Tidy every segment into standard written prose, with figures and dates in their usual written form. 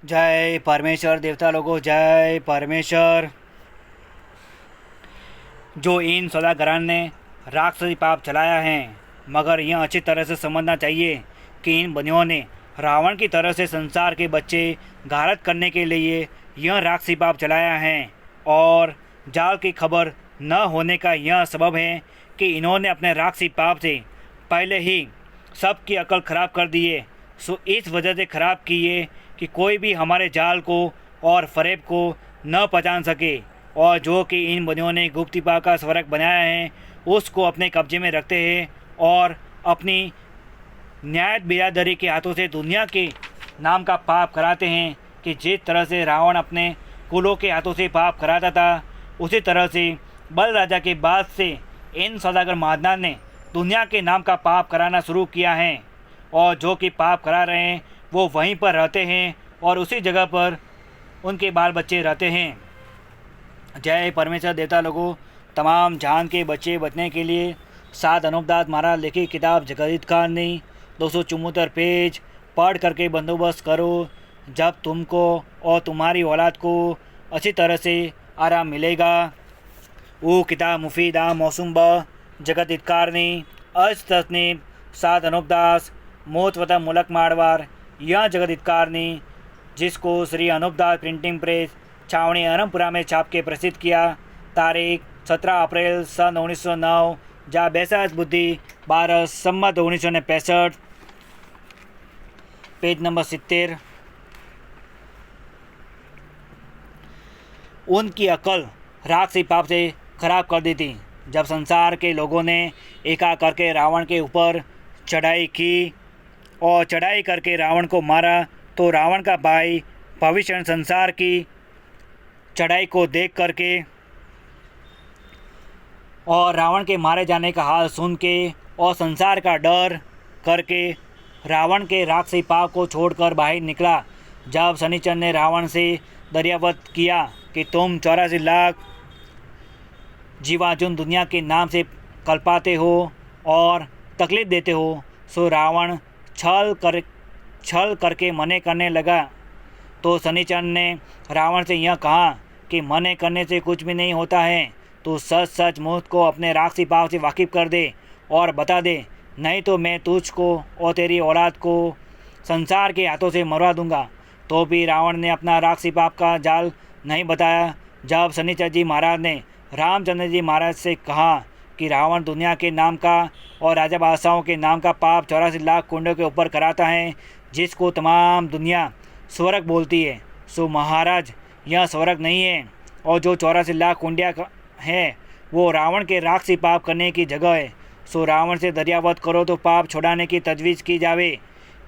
जय परमेश्वर देवता लोगों, जय परमेश्वर। जो इन सौदागरों ने राक्षसी पाप चलाया है, मगर यह अच्छी तरह से समझना चाहिए कि इन बनियों ने रावण की तरह से संसार के बच्चे घारत करने के लिए यह राक्षसी पाप चलाया है। और जाल की खबर न होने का यह सबब है कि इन्होंने अपने राक्षसी पाप से पहले ही सबकी अकल खराब कर दिए। सो इस वजह से खराब किए कि कोई भी हमारे जाल को और फरेब को न पहचान सके, और जो कि इन बनियों ने गुप्तिपा का स्वर्ग बनाया है उसको अपने कब्जे में रखते हैं और अपनी न्याय बिरादरी के हाथों से दुनिया के नाम का पाप कराते हैं। कि जिस तरह से रावण अपने कुलों के हाथों से पाप कराता था, उसी तरह से बल राजा के बाद से इन सौदागर महादान ने दुनिया के नाम का पाप कराना शुरू किया है। और जो कि पाप करा रहे हैं वो वहीं पर रहते हैं और उसी जगह पर उनके बाल बच्चे रहते हैं। जय परमेश्वर देवता लोगों, तमाम जान के बच्चे बचने के लिए सात अनुपदास महाराज लिखी किताब जगदीत कारनी 274 पेज पढ़ करके बंदोबस्त करो। जब तुमको और तुम्हारी औलाद को अच्छी तरह से आराम मिलेगा। वो किताब मुफीदा मौसुम ब जगदीत कारनी अज तस्नीब सात अनुपदास मोतवता मुलक मारवार। यह जगदीत कारनी जिसको श्री अनुपदास प्रिंटिंग प्रेस छावनी अरमपुरा में छाप के प्रसिद्ध किया। तारीख 17 अप्रैल सन 1909, जा बैसाख बुद्धि 12 सम्मत 1965, पेज नंबर 70। उनकी अकल राक्षसी पाप से खराब कर दी थी। जब संसार के लोगों ने एका करके रावण के ऊपर चढ़ाई की और चढ़ाई करके रावण को मारा, तो रावण का भाई भविष्य संसार की चढ़ाई को देख करके और रावण के मारे जाने का हाल सुन के और संसार का डर करके रावण के राक्षसी पाप को छोड़कर बाहर निकला। जब शनिचर ने रावण से दरियावत किया कि तुम 84 लाख जीवाजुन दुनिया के नाम से कल्पाते हो और तकलीफ देते हो, सो रावण छल करके मने करने लगा। तो शनिचर ने रावण से यह कहा कि मने करने से कुछ भी नहीं होता है, तो सच सच मुझको अपने राक्षसी पाप से वाकिफ़ कर दे और बता दे, नहीं तो मैं तुझको और तेरी औलाद को संसार के हाथों से मरवा दूंगा। तो भी रावण ने अपना राक्षसी पाप का जाल नहीं बताया। जब शनिचर जी महाराज ने रामचंद्र जी महाराज से कहा कि रावण दुनिया के नाम का और राजा बादशाहों के नाम का पाप 84 लाख कुंडों के ऊपर कराता है, जिसको तमाम दुनिया स्वर्ग बोलती है, सो महाराज यह स्वर्ग नहीं है, और जो 84 लाख कुंडिया है वो रावण के राक्षसी पाप करने की जगह है। सो रावण से दरियावत करो तो पाप छुड़ाने की तजवीज़ की जावे,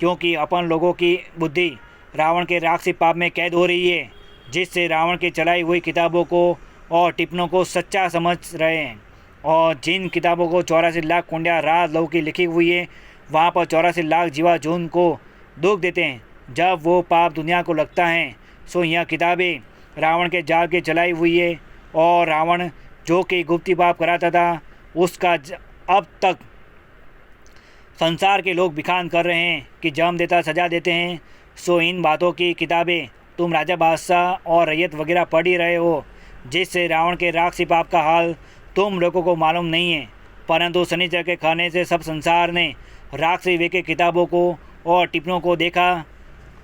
क्योंकि अपन लोगों की बुद्धि रावण के राक्षसी पाप में कैद हो रही है, जिससे रावण की चलाई हुई किताबों को और टिप्पणों को सच्चा समझ रहे हैं। और जिन किताबों को 84 लाख कुंडिया राज लव की लिखी हुई है, वहाँ पर 84 लाख जीवा जून को दुख देते हैं जब वो पाप दुनिया को लगता है। सो यह किताबें रावण के जाल के चलाई हुई है, और रावण जो कि गुप्ती पाप कराता था उसका अब तक संसार के लोग बिखान कर रहे हैं कि जम देता सजा देते हैं। सो इन बातों की किताबें तुम राजा बादशाह और रैयत वगैरह पढ़ ही रहे हो, जिससे रावण के राक्षसी पाप का हाल तुम लोगों को मालूम नहीं है। परंतु शनिचर के खाने से सब संसार ने राक्षसी वे के किताबों को और टिप्पणों को देखा,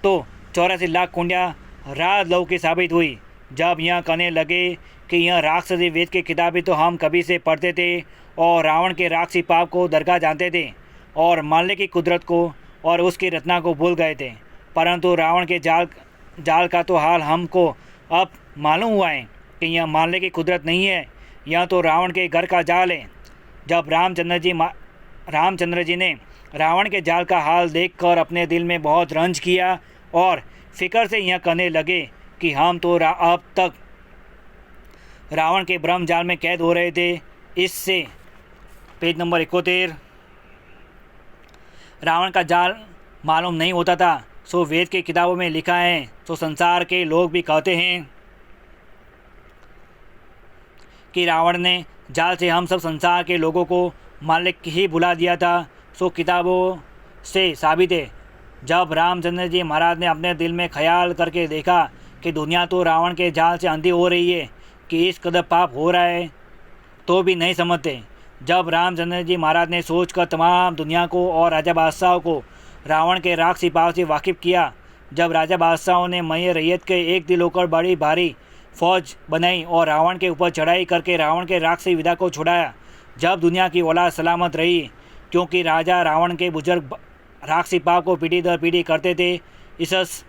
तो 84 लाख कुंडिया राजलव की साबित हुई। जब यह कहने लगे कि यह राक्षसी वेद की किताबें तो हम कभी से पढ़ते थे और रावण के राक्षसी पाप को दरगाह जानते थे और मारने की कुदरत को और उसकी रचना को भूल गए थे, परंतु रावण के जाल का तो हाल हमको अब मालूम हुआ है कि यह मारने की कुदरत नहीं है, यह तो रावण के घर का जाल है। जब रामचंद्र जी ने रावण के जाल का हाल देखकर अपने दिल में बहुत रंज किया और फिक्र से यह कहने लगे कि हम तो अब तक रावण के ब्रह्म जाल में कैद हो रहे थे। इससे पेज नंबर 71, रावण का जाल मालूम नहीं होता था, सो वेद की किताबों में लिखा है। तो संसार के लोग भी कहते हैं कि रावण ने जाल से हम सब संसार के लोगों को मालिक ही भुला दिया था। सो किताबों से साबित है जब रामचंद्र जी महाराज ने अपने दिल में ख्याल करके देखा कि दुनिया तो रावण के जाल से अंधी हो रही है, कि इस कदर पाप हो रहा है, तो भी नहीं समझते। जब रामचंद्र जी महाराज ने सोचकर तमाम दुनिया को और राजा बादशाहों को रावण के राक्षसी पाप से वाकिफ़ किया, जब राजा बादशाहों ने मय रैयत के एक दिल होकर बड़ी भारी फौज बनाई और रावण के ऊपर चढ़ाई करके रावण के राक्षसी विदा को छुड़ाया, जब दुनिया की औलाद सलामत रही, क्योंकि राजा रावण के बुजुर्ग राक्षसी पाप को पीढ़ी दर पीढ़ी करते थे, इस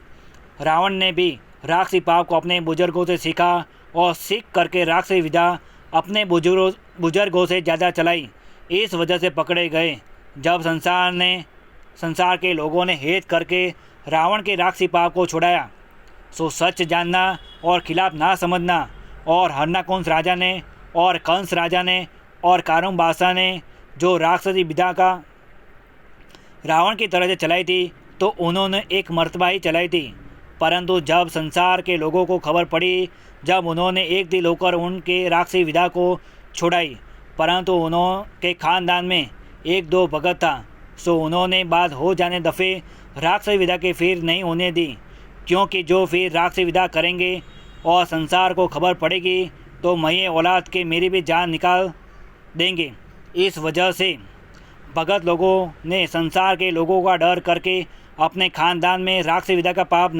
रावण ने भी राक्षसी पाप को अपने बुजुर्गों से सीखा और सीख करके राक्षसी विदा अपने बुजुर्गों से ज़्यादा चलाई। इस वजह से पकड़े गए। जब संसार के लोगों ने हेत करके रावण के राक्षसी पाप को छुड़ाया, सो सच जानना और खिलाफ ना समझना। और हरनाकुंस राजा ने और कंस राजा ने और कारुम बादशाह ने जो राक्षसी विदा का रावण की तरह से चलाई थी, तो उन्होंने एक मर्तबा ही चलाई थी, परंतु जब संसार के लोगों को खबर पड़ी, जब उन्होंने एक दिल होकर उनके राक्षसी विदा को छुड़ाई, परंतु उन्होंने खानदान में एक दो भगत था, सो उन्होंने बात हो जाने दफ़े राक्षसी विदा के फिर नहीं होने दी, क्योंकि जो फिर राक्षसी विदा करेंगे और संसार को खबर पड़ेगी तो मये औलाद के मेरी भी जान निकाल देंगे। इस वजह से भगत लोगों ने संसार के लोगों का डर करके अपने खानदान में राक्षसी विदा का पाप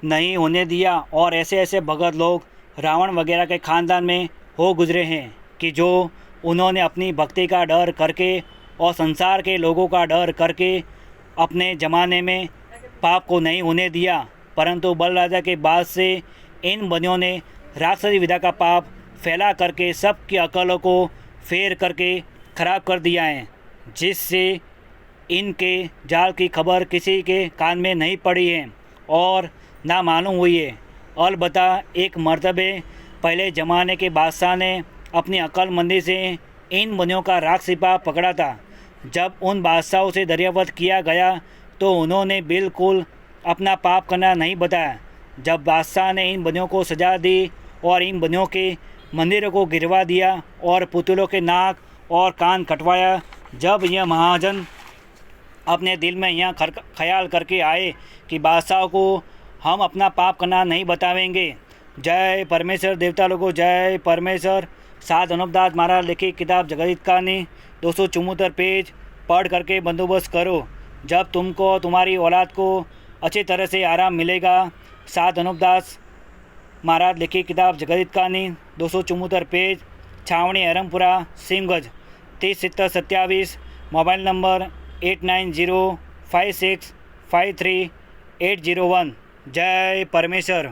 नहीं होने दिया। और ऐसे ऐसे भगत लोग रावण वगैरह के खानदान में हो गुजरे हैं कि जो उन्होंने अपनी भक्ति का डर करके और संसार के लोगों का डर करके अपने ज़माने में पाप को नहीं होने दिया, परंतु बलराजा के बाद से इन बनियों ने राक्षसी विदा का पाप फैला करके सबकी अकलों को फेर करके ख़राब कर दिया है, जिससे इनके जाल की खबर किसी के कान में नहीं पड़ी है और ना मालूम हुई है। अलबत्ता एक मर्तबे पहले ज़माने के बादशाह ने अपनी अक्लमंदी से इन बनियों का राक्षसी पाप पकड़ा था। जब उन बादशाहों से दरियावत किया गया तो उन्होंने बिल्कुल अपना पाप करना नहीं बताया। जब बादशाह ने इन बनियों को सजा दी और इन बनियों के मंदिरों को गिरवा दिया और पुतलों के नाक और कान कटवाया, जब यह महाजन अपने दिल में यह ख्याल करके आए कि बादशाह को हम अपना पाप करना नहीं बतावेंगे। जय परमेश्वर, देवता लोगों जय परमेश्वर। साध अनुपदास महाराज लिखी किताब जगत कहानी 274 पेज पढ़ करके बंदोबस्त करो। जब तुमको तुम्हारी औलाद को अच्छी तरह से आराम मिलेगा। साध अनुपदास महाराज लिखी किताब जगत कहानी 274 पेज, छावनी अरमपुरा सिमगंज 307027, मोबाइल नंबर 8905653801। जय परमेश्वर।